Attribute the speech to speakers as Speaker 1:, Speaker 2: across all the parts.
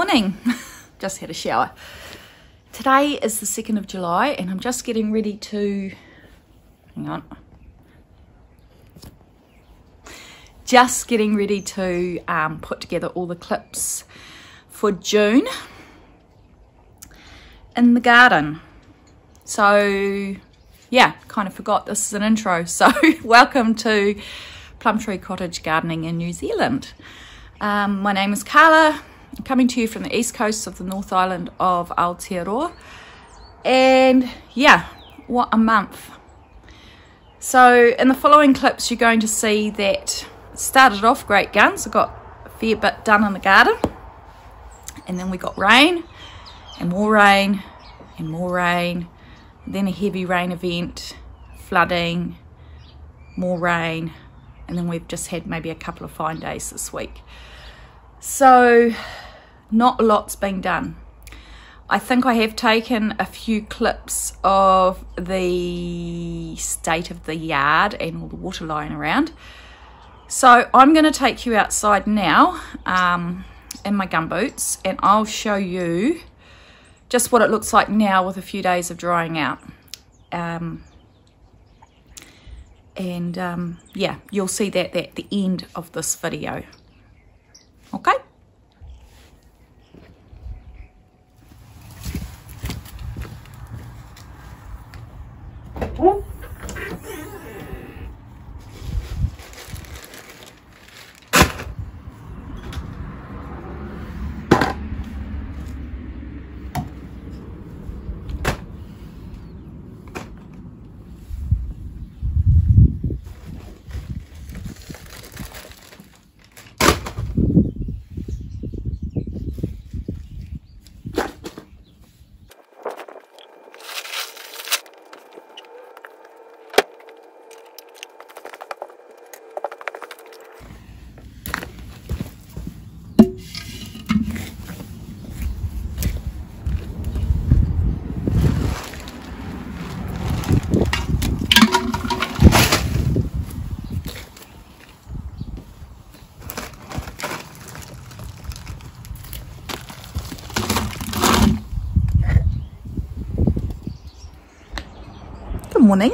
Speaker 1: morning. Just had a shower. Today is the 2nd of July and I'm just getting ready to, hang on. Just getting ready to put together all the clips for June in the garden. So yeah, kind of forgot this is an intro. So welcome to Plumtree Cottage Gardening in New Zealand. My name is Carla. I'm coming to you from the east coast of the North Island of Aotearoa. And yeah, what a month. So in the following clips, you're going to see that it started off great guns. I got a fair bit done in the garden. And then we got rain and more rain and more rain. Then a heavy rain event, flooding, more rain. And then we've just had maybe a couple of fine days this week. So not a lot's been done. I think I have taken a few clips of the state of the yard and all the water lying around. So I'm going to take you outside now in my gumboots and I'll show you just what it looks like now with a few days of drying out. Yeah, you'll see that at the end of this video. Okay. Morning.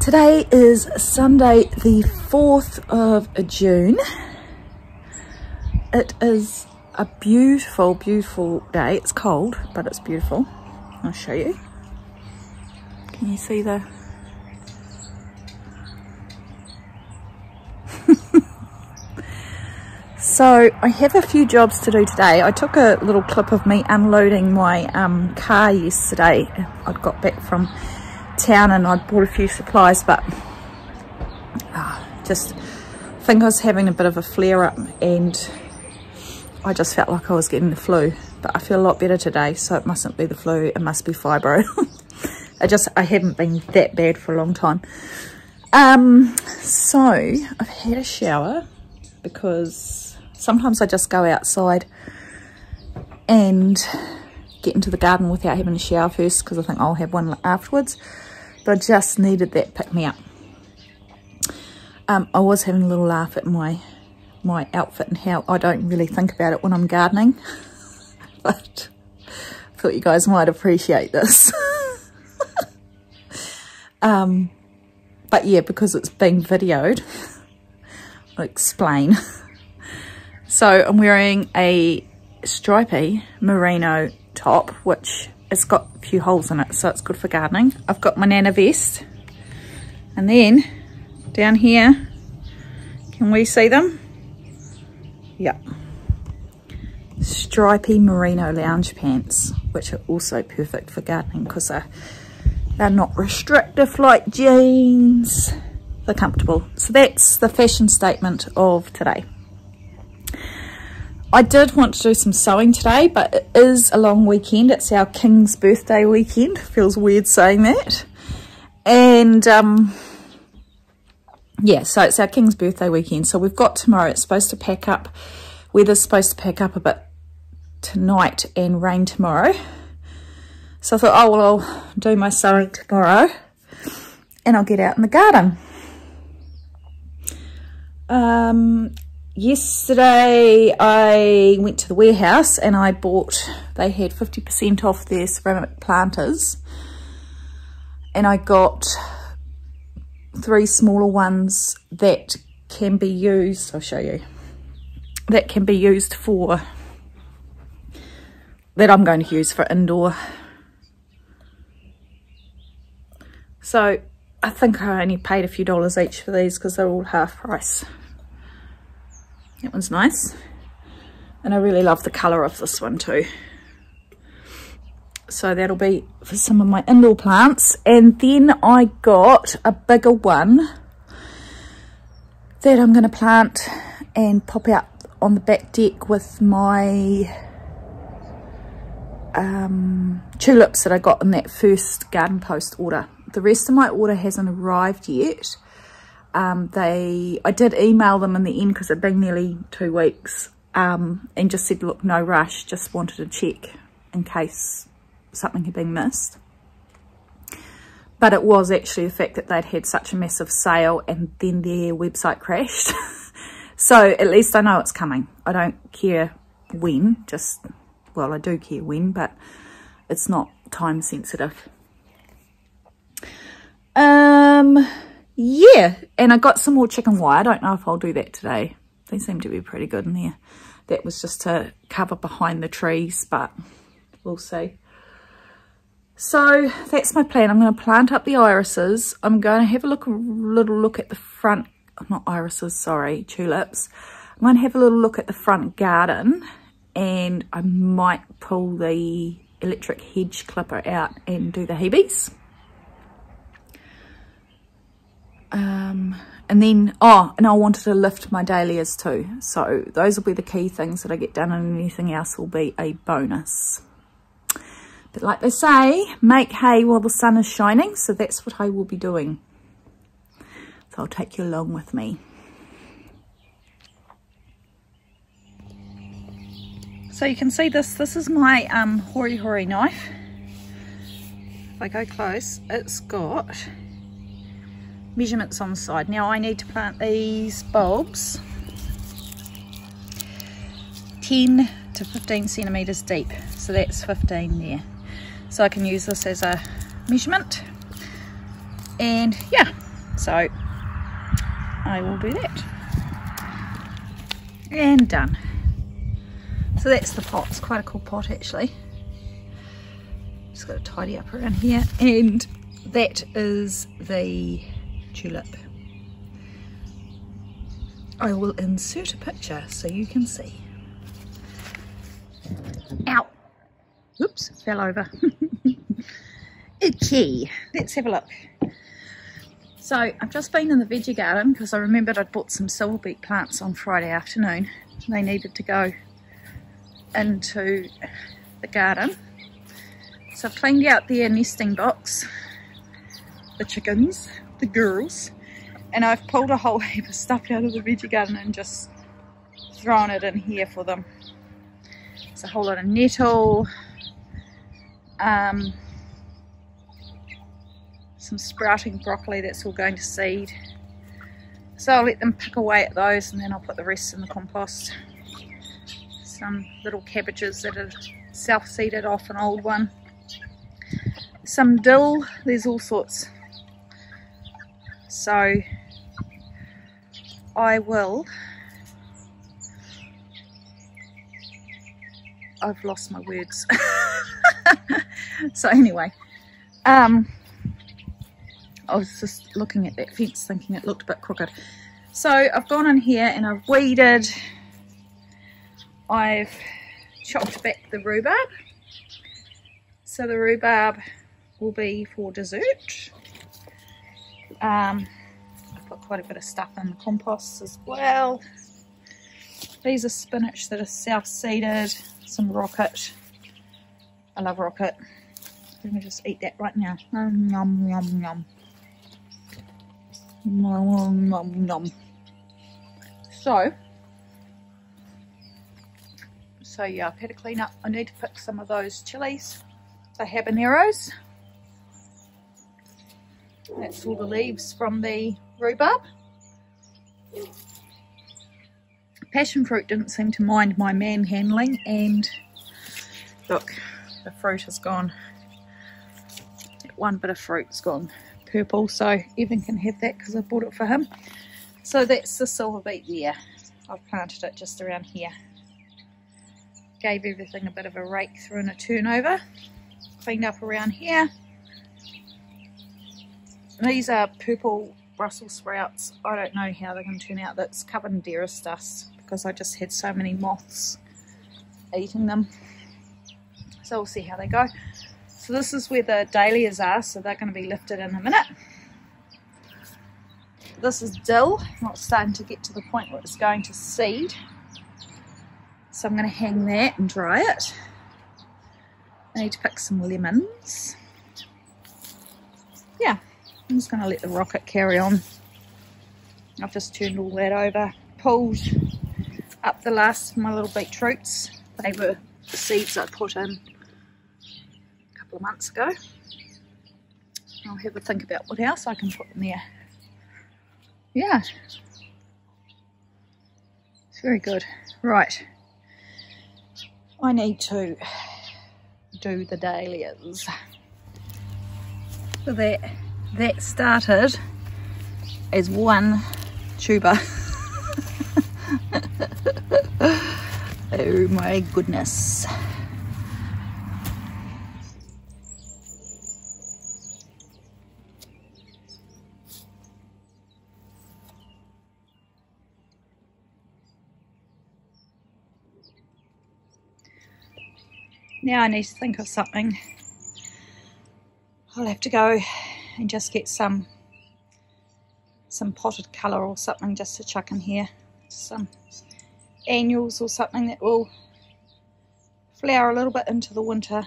Speaker 1: Today is Sunday the 4th of June. It is a beautiful, beautiful day. It's cold, but it's beautiful. I'll show you. Can you see the... So I have a few jobs to do today. I took a little clip of me unloading my car yesterday. I got back from town and I'd bought a few supplies, but just think I was having a bit of a flare up and I just felt like I was getting the flu. But I feel a lot better today, so it mustn't be the flu, it must be fibro. I haven't been that bad for a long time. So I've had a shower because sometimes I just go outside and get into the garden without having a shower first because I think I'll have one afterwards. But I just needed that pick-me-up. I was having a little laugh at my outfit and how I don't really think about it when I'm gardening. But I thought you guys might appreciate this. But yeah, because it's being videoed, I'll explain. So I'm wearing a stripy merino top, which has got a few holes in it, so it's good for gardening. I've got my Nana vest, and then down here, can we see them? Yep. Stripy merino lounge pants, which are also perfect for gardening because they're not restrictive like jeans. They're comfortable. So that's the fashion statement of today. I did want to do some sewing today, but it is a long weekend. It's our King's birthday weekend. Feels weird saying that. And yeah, so it's our King's birthday weekend. So we've got tomorrow. It's supposed to pack up. Weather's supposed to pack up a bit tonight and rain tomorrow. So I thought, oh, well, I'll do my sewing tomorrow and I'll get out in the garden. yesterday I went to the warehouse and I bought, they had 50% off their ceramic planters, and I got 3 smaller ones that can be used, I'll show you, that can be used for, that I'm going to use for indoor. So I think I only paid a few dollars each for these because they're all half price. That one's nice. And I really love the colour of this one too. So that'll be for some of my indoor plants. And then I got a bigger one that I'm going to plant and pop out on the back deck with my tulips that I got in that first Garden Post order. The rest of my order hasn't arrived yet. I did email them in the end because it'd been nearly 2 weeks, and just said, look, no rush, just wanted to check in case something had been missed. But it was actually the fact that they'd had such a massive sale and then their website crashed. So at least I know it's coming. I don't care when, just, well, I do care when, but it's not time sensitive. Yeah, and I got some more chicken wire. I don't know if I'll do that today. They seem to be pretty good in there. That was just to cover behind the trees, but we'll see. So that's my plan. I'm going to plant up the irises. I'm going to have a little look at the front, not irises, sorry, tulips. I'm going to have a little look at the front garden, and I might pull the electric hedge clipper out and do the Hebes. And then, and I wanted to lift my dahlias too. So those will be the key things that I get done, and anything else will be a bonus. But like they say, make hay while the sun is shining. So that's what I will be doing. So I'll take you along with me. So you can see this is my Hori Hori knife. If I go close, it's got measurements on the side. Now I need to plant these bulbs 10 to 15 centimeters deep, so that's 15 there. So I can use this as a measurement, and yeah, so I will do that. And done. So that's the pot. It's quite a cool pot actually. Just got to tidy up around here, and that is the tulip. I will insert a picture so you can see. Ow! Oops, fell over. Okay, let's have a look. So I've just been in the veggie garden because I remembered I'd bought some silver beet plants on Friday afternoon. They needed to go into the garden. So I've cleaned out their nesting box, the chickens, the girls, and I've pulled a whole heap of stuff out of the veggie garden and just thrown it in here for them. It's a whole lot of nettle, some sprouting broccoli that's all going to seed. So I'll let them pick away at those, and then I'll put the rest in the compost. Some little cabbages that are self-seeded off an old one. Some dill, there's all sorts. So I will, I've lost my words. So anyway, I was just looking at that fence thinking it looked a bit crooked. So I've gone in here and I've weeded. I've chopped back the rhubarb. So the rhubarb will be for dessert. I've put quite a bit of stuff in the compost as well. These are spinach that are self-seeded, some rocket. I love rocket. Let me just eat that right now. Yum, yum, yum, yum. Yum, yum, yum. So yeah, I've had to clean up. I need to pick some of those chilies, the habaneros. That's all the leaves from the rhubarb. passion fruit didn't seem to mind my manhandling, and look, the fruit is gone. That one bit of fruit's gone purple, so Evan can have that because I bought it for him. So that's the silver beet there. I've planted it just around here. Gave everything a bit of a rake through and a turnover. Cleaned up around here. These are purple Brussels sprouts. I don't know how they're going to turn out. That's covered in Dearest dust because I just had so many moths eating them. So we'll see how they go. So this is where the dahlias are, so they're going to be lifted in a minute. This is dill, not starting to get to the point where it's going to seed. So I'm going to hang that and dry it. I need to pick some lemons. Yeah, I'm just going to let the rocket carry on. I've just turned all that over, pulled up the last of my little beetroots. They were the seeds I put in a couple of months ago. I'll have a think about what else I can put in there. Yeah, it's very good. Right, I need to do the dahlias. So that started as one tuber. Oh my goodness. Now I need to think of something. I'll have to go and just get some potted colour or something just to chuck in here. Some annuals or something that will flower a little bit into the winter.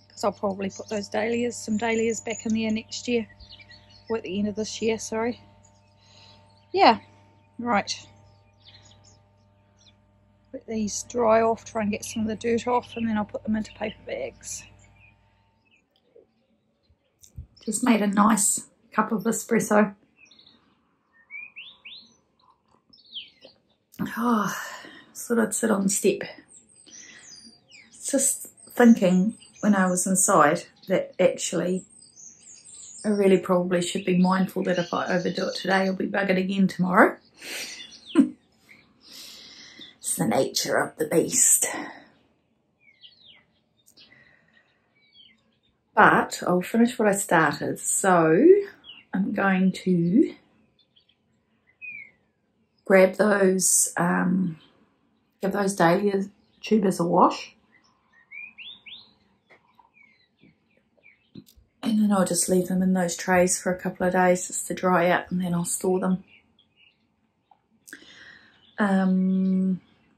Speaker 1: Because I'll probably put those dahlias, some dahlias back in there next year. Or at the end of this year, sorry. Yeah, right. Let these dry off, try and get some of the dirt off, and then I'll put them into paper bags. Just made a nice cup of espresso. Oh, thought I'd sit on the step. Just thinking when I was inside that actually I really probably should be mindful that if I overdo it today, I'll be buggered again tomorrow. It's the nature of the beast. But I'll finish what I started. So I'm going to grab those, give those dahlia tubers a wash. And then I'll just leave them in those trays for a couple of days just to dry out, and then I'll store them.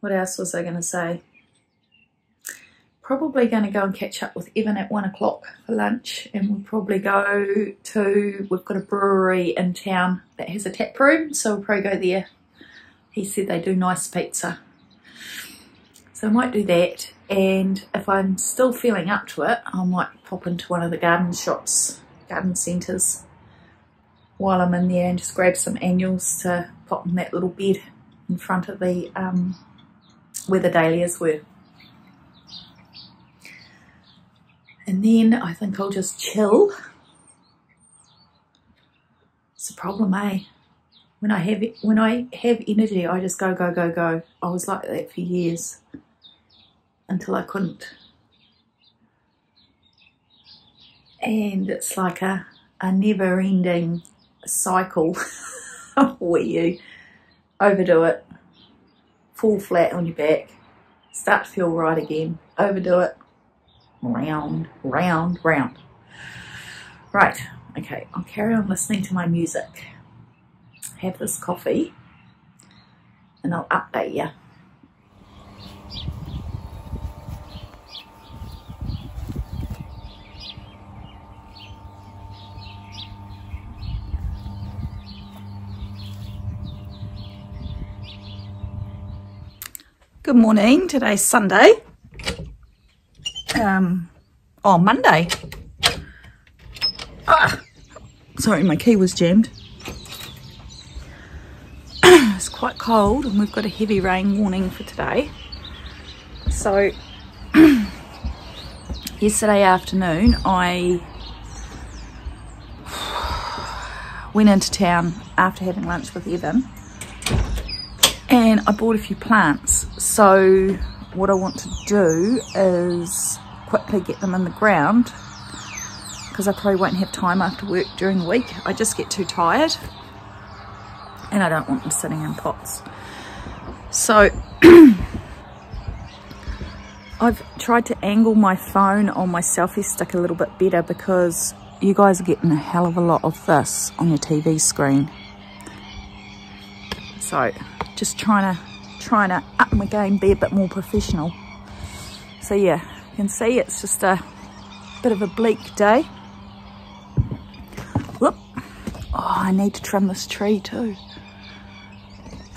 Speaker 1: What else was I going to say? Probably going to go and catch up with Evan at 1 o'clock for lunch, and we'll probably go to, we've got a brewery in town that has a tap room, so we'll probably go there. He said they do nice pizza. So I might do that, and if I'm still feeling up to it, I might pop into one of the garden shops, garden centres, while I'm in there and just grab some annuals to pop in that little bed in front of the, where the dahlias were. And then I think I'll just chill. It's a problem, eh? When I have energy, I just go, go, go, go. I was like that for years until I couldn't. And it's like a never-ending cycle where you overdo it, fall flat on your back, start to feel right again, overdo it, round, round, round. Right, okay, I'll carry on listening to my music, have this coffee, and I'll update you. Good morning, today's Sunday. Monday. Sorry, my key was jammed. It's quite quite cold and we've got a heavy rain warning for today. So yesterday afternoon I went into town after having lunch with Evan and I bought a few plants. So what I want to do is quickly get them in the ground because I probably won't have time after work during the week. I just get too tired and I don't want them sitting in pots. So I've tried to angle my phone on my selfie stick a little bit better because you guys are getting a hell of a lot of this on your TV screen. So just trying to up my game, be a bit more professional. So yeah, you can see it's just a bit of a bleak day. Whoop. Oh, I need to trim this tree too.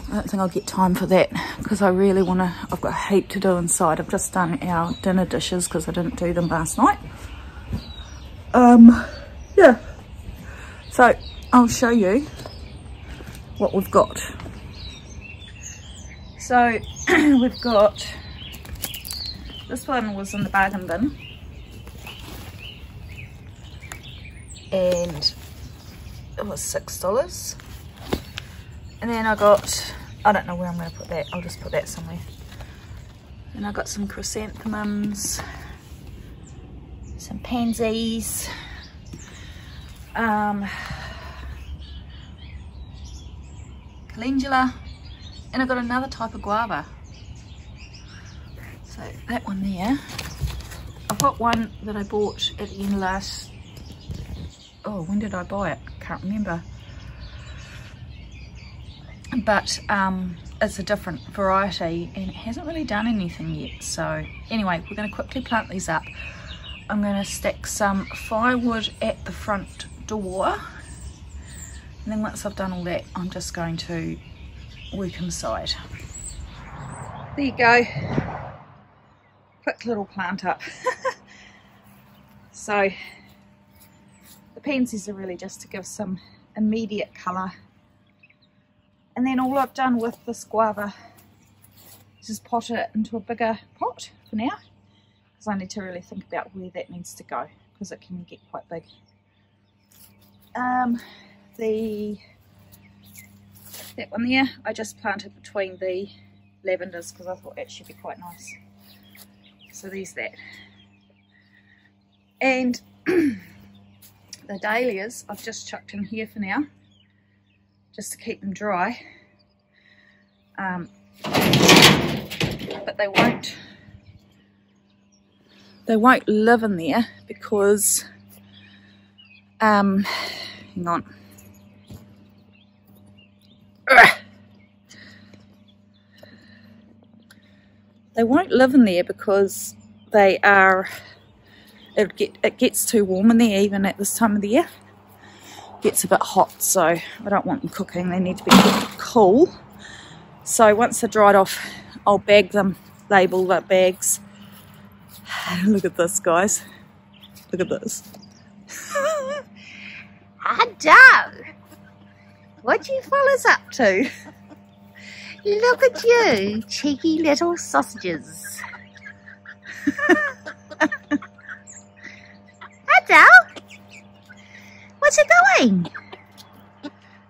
Speaker 1: I don't think I'll get time for that because I really want to, I've got a heap to do inside. I've just done our dinner dishes because I didn't do them last night. Yeah. So I'll show you what we've got. So we've got, this one was in the bargain bin. And it was $6. And then I got, I don't know where I'm going to put that, I'll just put that somewhere. And I got some chrysanthemums, some pansies, calendula, and I got another type of guava. So that one there. I've got one that I bought at the end last, oh, when did I buy it? I can't remember. But it's a different variety and it hasn't really done anything yet. So anyway, we're going to quickly plant these up. I'm going to stick some firewood at the front door, and then once I've done all that, I'm just going to work inside. There you go, quick little plant up. So the pansies are really just to give some immediate colour. And then all I've done with this guava is just pot it into a bigger pot for now, because I need to really think about where that needs to go, because it can get quite big. That one there, I just planted between the lavenders because I thought that should be quite nice. So there's that. And the dahlias I've just chucked in here for now, just to keep them dry, but they won't live in there because hang on, they won't live in there because they are, it gets too warm in there even at this time of the year. Gets a bit hot, so I don't want them cooking. They need to be kept cool. So once they're dried off, I'll bag them, label the bags. Look at this, guys. Look at this. Hello! What you fellas up to? Look at you, cheeky little sausages. Hello! Where's it going?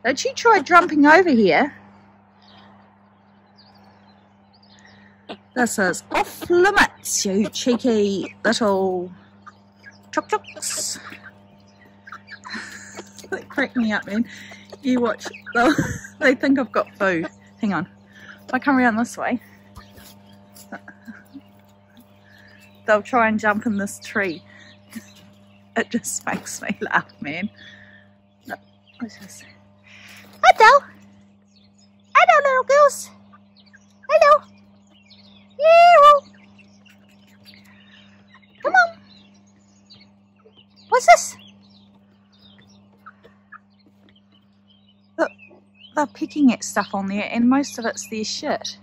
Speaker 1: Don't you try jumping over here. This is off limits, you cheeky little chooks. They crack me up, man. You watch, they think I've got food. Hang on. If I come around this way, they'll try and jump in this tree. It just makes me laugh, man. Look, what's this? Hello! Hello, little girls! Hello! Yeah! Come on! What's this? Look, they're picking at stuff on there, and most of it's their shit.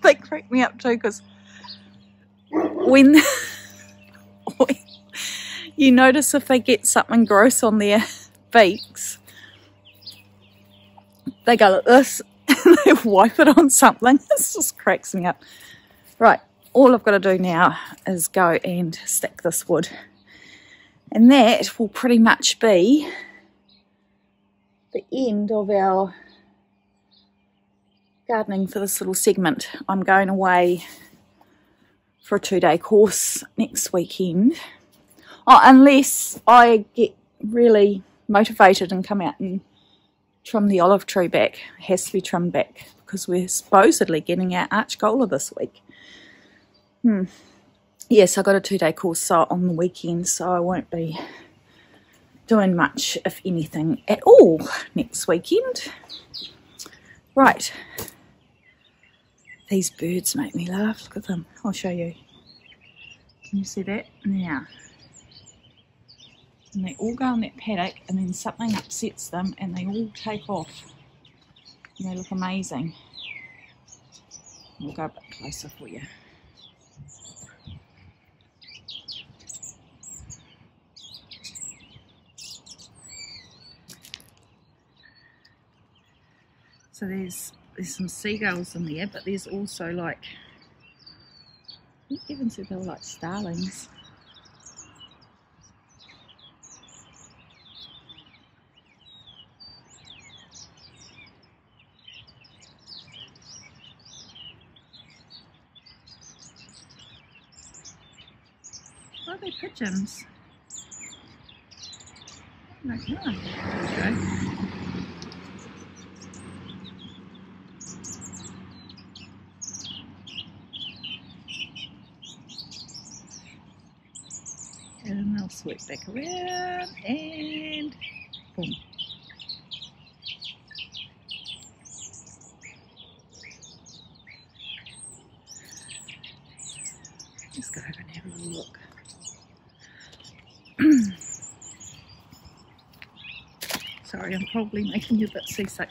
Speaker 1: They crack me up too, because when you notice if they get something gross on their beaks, they go like this and they wipe it on something. This just cracks me up. Right, all I've got to do now is go and stick this wood, and that will pretty much be the end of our gardening for this little segment. I'm going away for a 2-day course next weekend. Oh, unless I get really motivated and come out and trim the olive tree back. It has to be trimmed back because we're supposedly getting our archgola this week. Yes, I got a 2-day course on the weekend, so I won't be doing much, if anything, at all next weekend. Right. These birds make me laugh. Look at them. I'll show you. Can you see that? Now. And they all go in that paddock, and then something upsets them and they all take off. And they look amazing. We'll go a bit closer for you. So there's some seagulls in there, but there's also like, I think even said they were like starlings. Are they pigeons? I don't know. There we go. And they'll sweep back around and boom. Let's go over and have a little look. Sorry, I'm probably making you a bit seasick.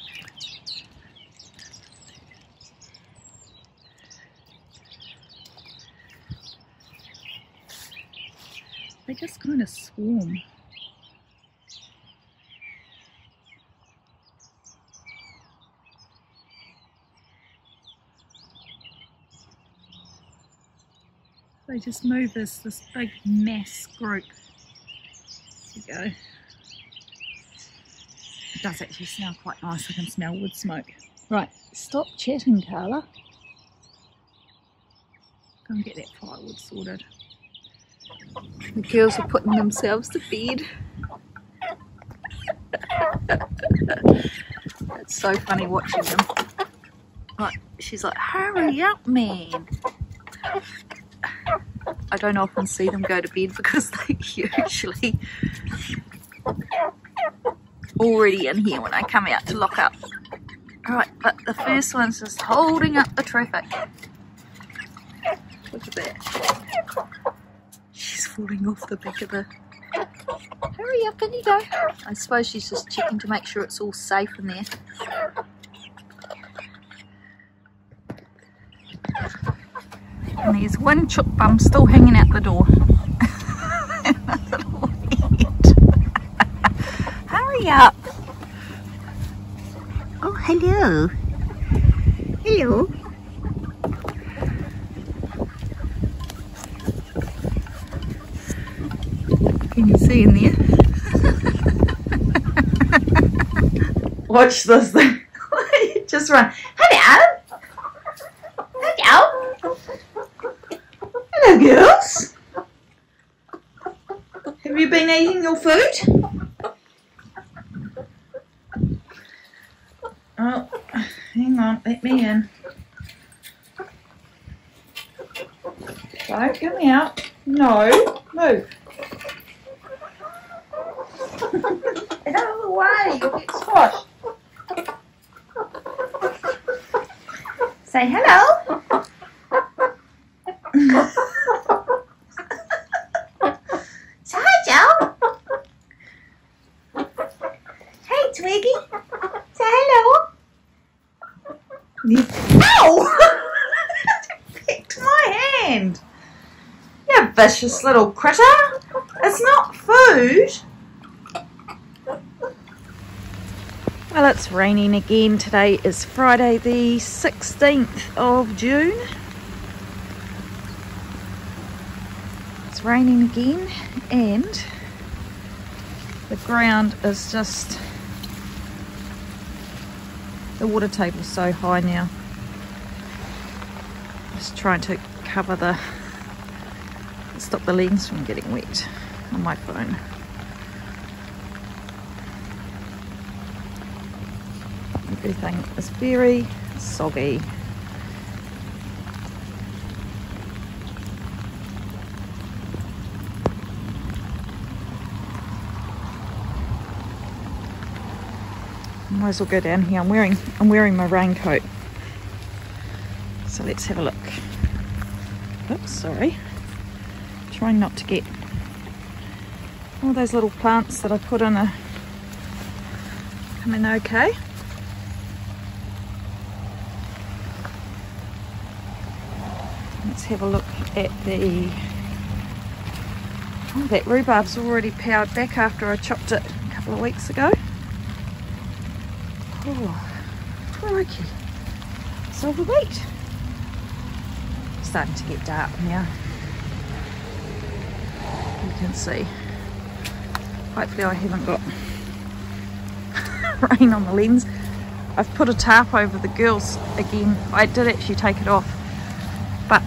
Speaker 1: They just kind of swarm. They just move as this big mass group. There you go. It does actually smell quite nice. I can smell wood smoke. Right, stop chatting, Carla. Go and get that firewood sorted. The girls are putting themselves to bed. It's so funny watching them. Right, she's like, hurry up, man. I don't often see them go to bed because they're usually already in here when I come out to lock up. Alright, but the first one's just holding up the traffic. Look at that. She's falling off the back of the... Hurry up, can you go? I suppose she's just checking to make sure it's all safe in there. And there's one chook bum still hanging out the door. Hurry up. Oh, hello. Hello. Can you see in there? Watch this thing. Just run. Hello. Hello. Hello, girls. Have you been eating your food? Oh, hang on. Let me in. Don't get me out. No. Move. Get out of the way. You'll get squashed. Say hello. Say hi, Joe. Hey, Twiggy. Say hello. Ow! It picked my hand. You vicious little critter. It's not food. Well, it's raining again. Today is Friday the 16th of June. It's raining again and the ground is just, the water table's so high now. Just trying to cover stop the lens from getting wet on my phone. Everything is very soggy. Might as well go down here. I'm wearing my raincoat. So let's have a look. Oops, sorry. Trying not to get all those little plants that I put in are coming okay. Let's have a look at that rhubarb's already powered back after I chopped it a couple of weeks ago. Oh, crikey. It's overweight. Starting to get dark now. You can see. Hopefully I haven't got rain on the lens. I've put a tarp over the girls again. I did actually take it off, but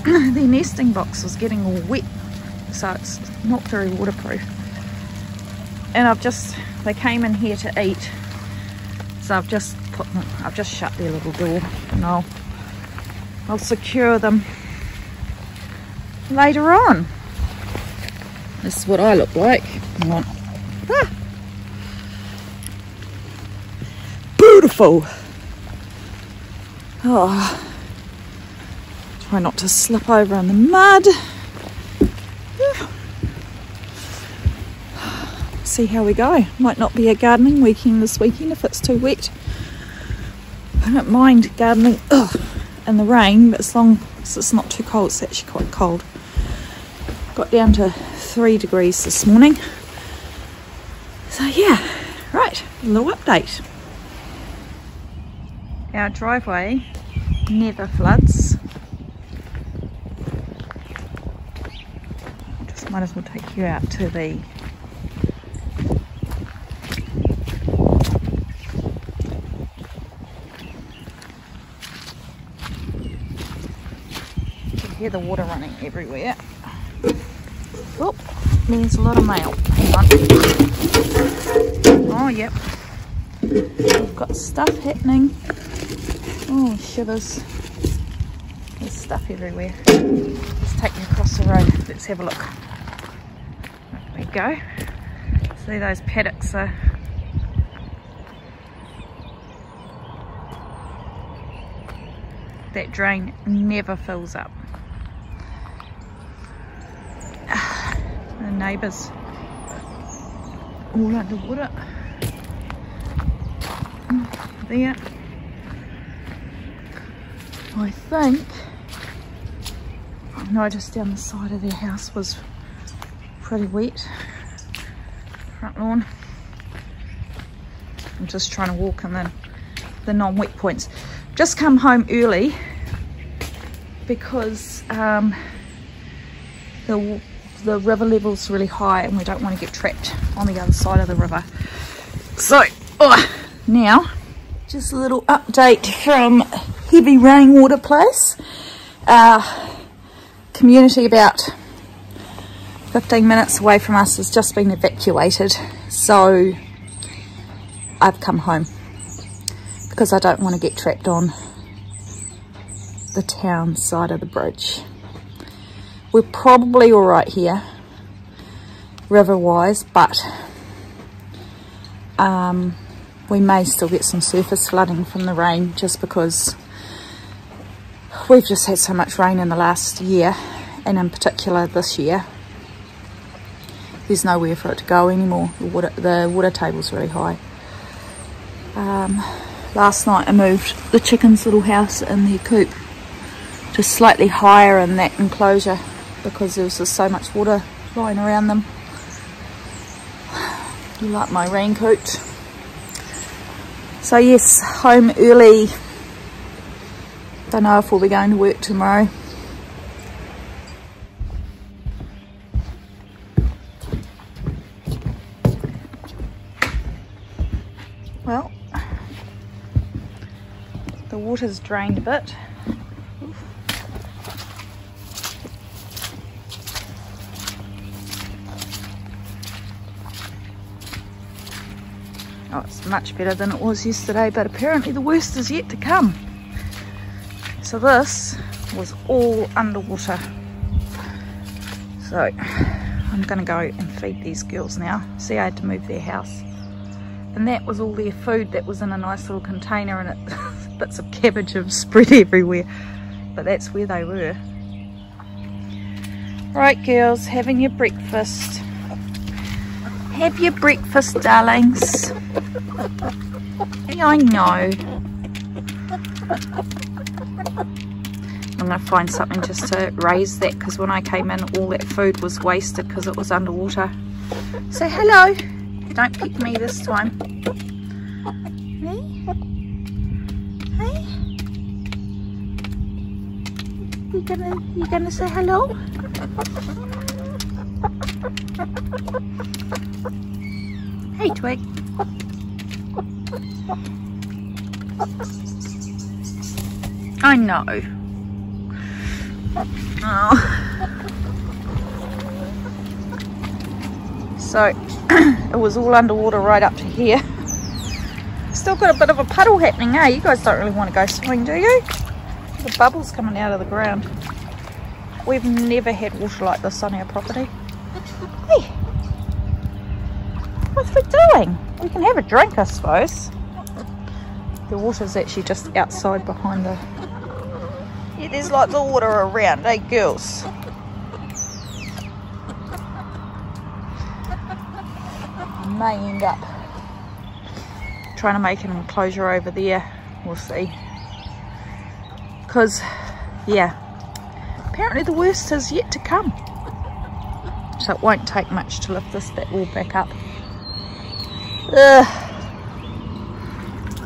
Speaker 1: their nesting box was getting all wet, so it's not very waterproof. And they came in here to eat, so I've just shut their little door, and I'll secure them later on. This is what I look like. Come on. Ah. Beautiful. Oh. Try not to slip over in the mud. See how we go. Might not be a gardening weekend this weekend if it's too wet. I don't mind gardening in the rain, but as long as it's not too cold. It's actually quite cold. Got down to 3 degrees this morning. So yeah, right, a little update. Our driveway never floods. Just might as well take you out to the hear the water running everywhere. Oh, there's a lot of mail. Hang on. Oh, yep. We've got stuff happening. Oh, shivers. There's stuff everywhere. Let's take me across the road. Let's have a look. There we go. See those paddocks are that drain never fills up. The neighbours all underwater. There. I think I've noticed down the side of their house was pretty wet. Front lawn. I'm just trying to walk in the non-wet points. Just come home early because the river level's really high and we don't want to get trapped on the other side of the river. So now just a little update from Heavy Rainwater Place. Our community about 15 minutes away from us has just been evacuated, so I've come home because I don't want to get trapped on the town side of the bridge. We're probably all right here, river-wise, but we may still get some surface flooding from the rain just because we've just had so much rain in the last year, and in particular this year. There's nowhere for it to go anymore. The water table's really high. Last night I moved the chickens' little house in their coop to slightly higher in that enclosure because there was just so much water flying around them. You like my raincoat? So yes, home early. Don't know if we'll be going to work tomorrow. Well, the water's drained a bit. Oh, it's much better than it was yesterday, but apparently the worst is yet to come. So this was all underwater. So I'm going to go and feed these girls now. See, I had to move their house. And that was all their food that was in a nice little container, and it bits of cabbage have spread everywhere. But that's where they were. Right, girls, having your breakfast. Have your breakfast, darlings. Yeah, I know. I'm going to find something just to raise that, because when I came in all that food was wasted because it was underwater. Say hello. Don't pick me this time. Hey? Hey? You gonna say hello? Hey, Twig. I know. Oh. So, it was all underwater right up to here. Still got a bit of a puddle happening, eh? You guys don't really want to go swimming, do you? The bubbles coming out of the ground. We've never had water like this on our property. Hey, what's we doing? We can have a drink, I suppose. The water's actually just outside behind the... Yeah, there's lots of water around, eh, girls? May end up trying to make an enclosure over there. We'll see. Because, yeah, apparently the worst is yet to come. So it won't take much to lift this bit all back up. Ugh.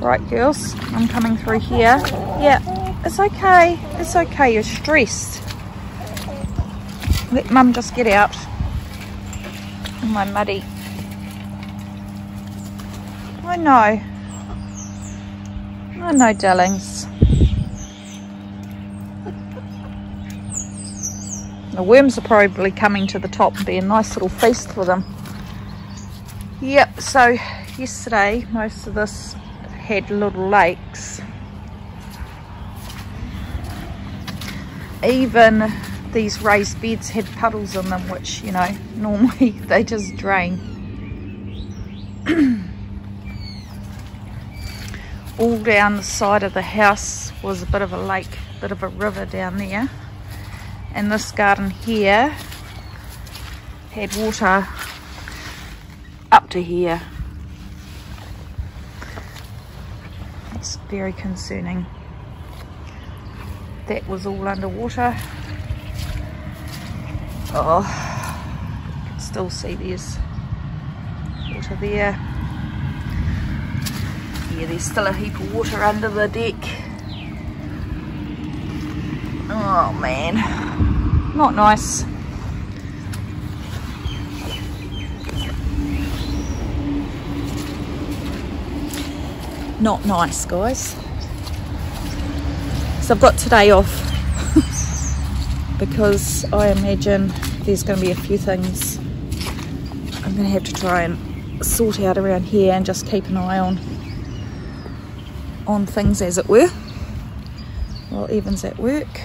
Speaker 1: Right, girls, I'm coming through here. Yeah, it's okay. It's okay, you're stressed. Let Mum just get out. In my muddy. I know, darlings. The worms are probably coming to the top and be a nice little feast for them. Yep, so yesterday most of this had little lakes. Even these raised beds had puddles in them, which, you know, normally they just drain. All down the side of the house was a bit of a lake, a bit of a river down there. And this garden here had water up to here. It's very concerning. That was all underwater. Oh, you can still see there's water there. Yeah, there's still a heap of water under the deck. Oh man, not nice. Not nice, guys. So I've got today off because I imagine there's going to be a few things I'm going to have to try and sort out around here and just keep an eye on things, as it were, while Evan's at work.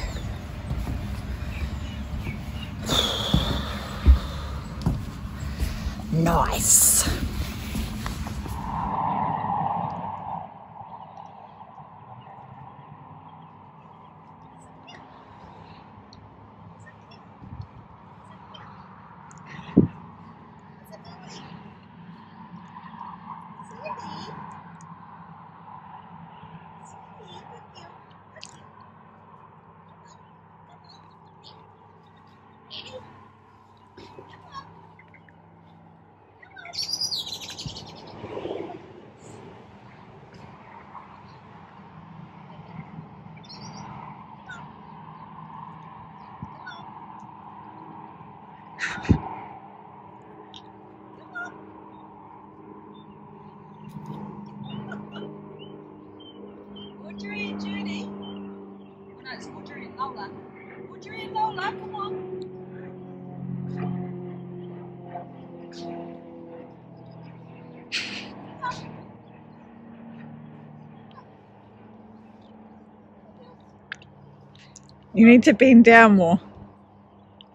Speaker 1: Nice. Audrey and Judy. Oh no, it's Audrey and Lola. Audrey and Lola, come on.
Speaker 2: You need to bend down more.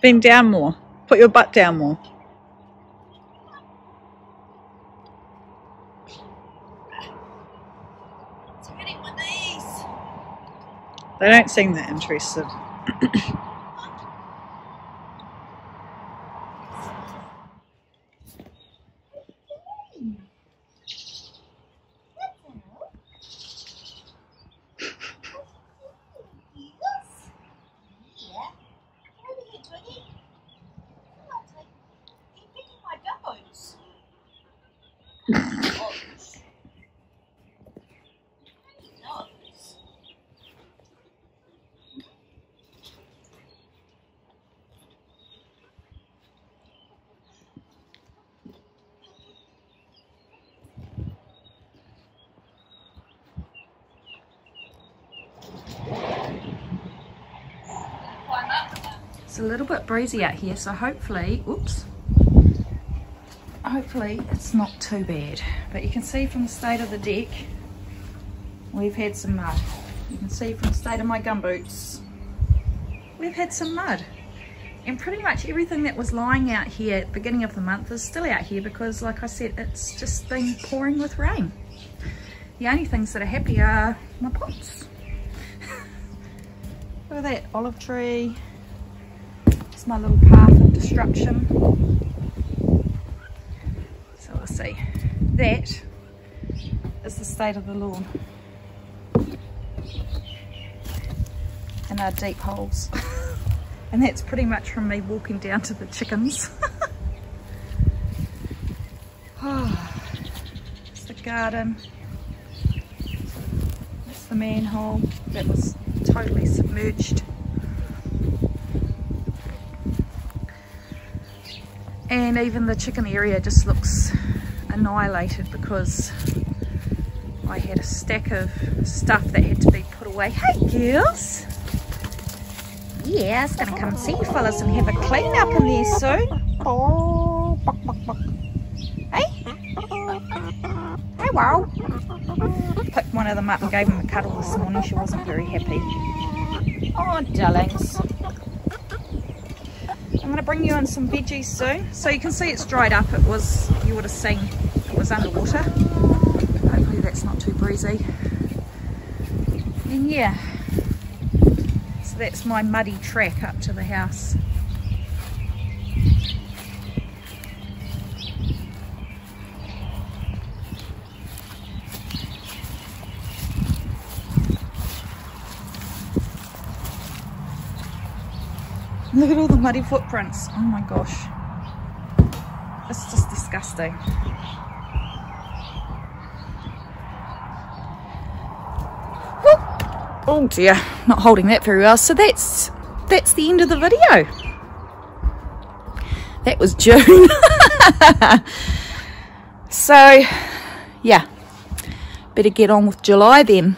Speaker 2: Bend down more. Put your butt down more.
Speaker 1: It's hurting my knees.
Speaker 2: They don't seem that interested.
Speaker 1: It's a little bit breezy out here, so hopefully, hopefully it's not too bad. But you can see from the state of the deck, we've had some mud. You can see from the state of my gumboots, we've had some mud. And pretty much everything that was lying out here at the beginning of the month is still out here because, like I said, it's just been pouring with rain. The only things that are happy are my pots. Look at that olive tree. It's my little path of destruction. So we'll see. That is the state of the lawn. And our deep holes. And that's pretty much from me walking down to the chickens. Oh, it's the garden. That's the manhole that was totally submerged. And even the chicken area just looks annihilated because I had a stack of stuff that had to be put away. Hey girls! Yeah, I was going to come see you fellas and have a clean up in there soon. Oh, buck, buck, buck. Hey? Hey, wow. Picked one of them up and gave him a cuddle this morning. She wasn't very happy. Oh, darlings. I'm going to bring you in some veggies soon. So you can see it's dried up. It was, you would have seen, it was underwater. Hopefully that's not too breezy. And yeah. So that's my muddy track up to the house. Look at all the muddy footprints. Oh my gosh. It's just disgusting. Oh dear, not holding that very well. So that's the end of the video. That was June. So yeah, better get on with July then.